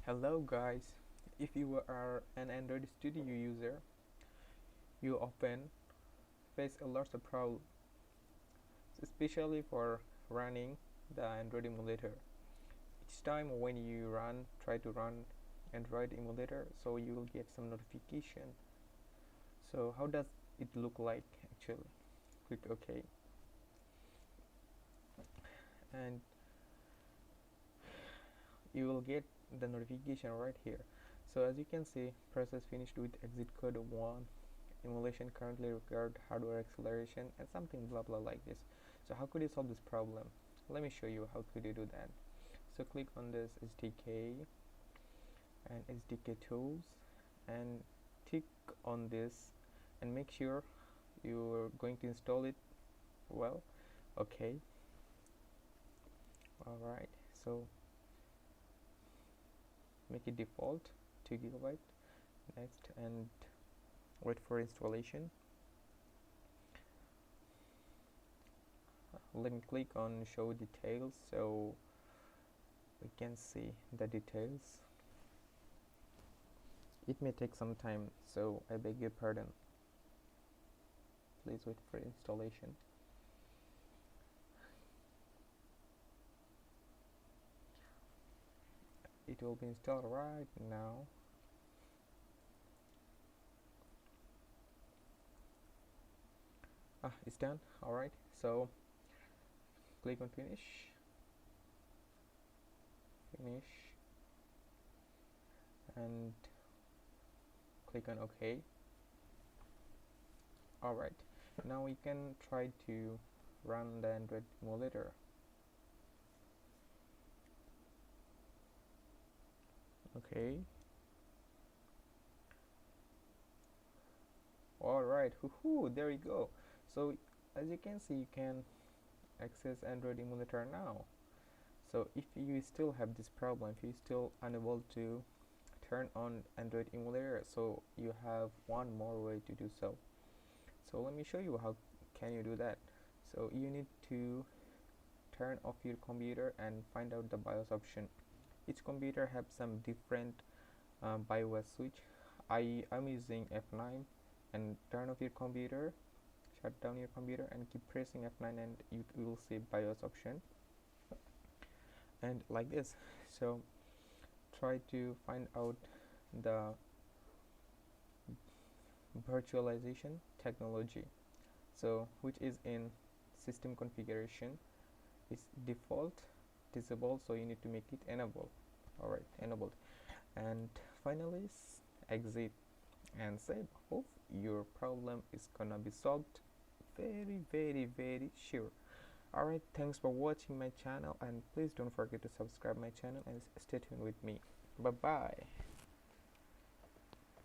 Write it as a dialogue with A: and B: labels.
A: Hello guys, if you are an Android Studio user, you often face a lot of problems, especially for running the Android emulator. Each time when you try to run Android emulator, so you will get some notification. So how does it look like actually? Click OK, and you will get the notification right here. So as you can see, process finished with exit code 1, emulation currently required hardware acceleration, and something blah blah like this. So how could you solve this problem? Let me show you how could you do that. So click on this SDK and SDK tools and tick on this and make sure you're going to install it well. Okay, alright, so make it default 2 GB. Next, and wait for installation. Let me click on show details so we can see the details. It may take some time, so I beg your pardon. Please wait for installation. It will be installed right now. It's done. Alright, so click on finish, and click on OK. Alright, now we can try to run the Android emulator. Okay, alright, there you go. So as you can see, you can access Android emulator now. So if you still have this problem, if you're still unable to turn on Android emulator, so you have one more way to do so. So let me show you how can you do that. So you need to turn off your computer and find out the BIOS option. Each computer have some different BIOS switch. I'm using F9, and turn off your computer, shut down your computer and keep pressing F9 and you will see BIOS option, and like this. So try to find out the virtualization technology, so which is in system configuration. Is default disabled, so you need to make it enable. Alright, enabled, and finally exit and save. Hope your problem is gonna be solved very sure. Alright, thanks for watching my channel, and please don't forget to subscribe my channel and stay tuned with me. Bye bye.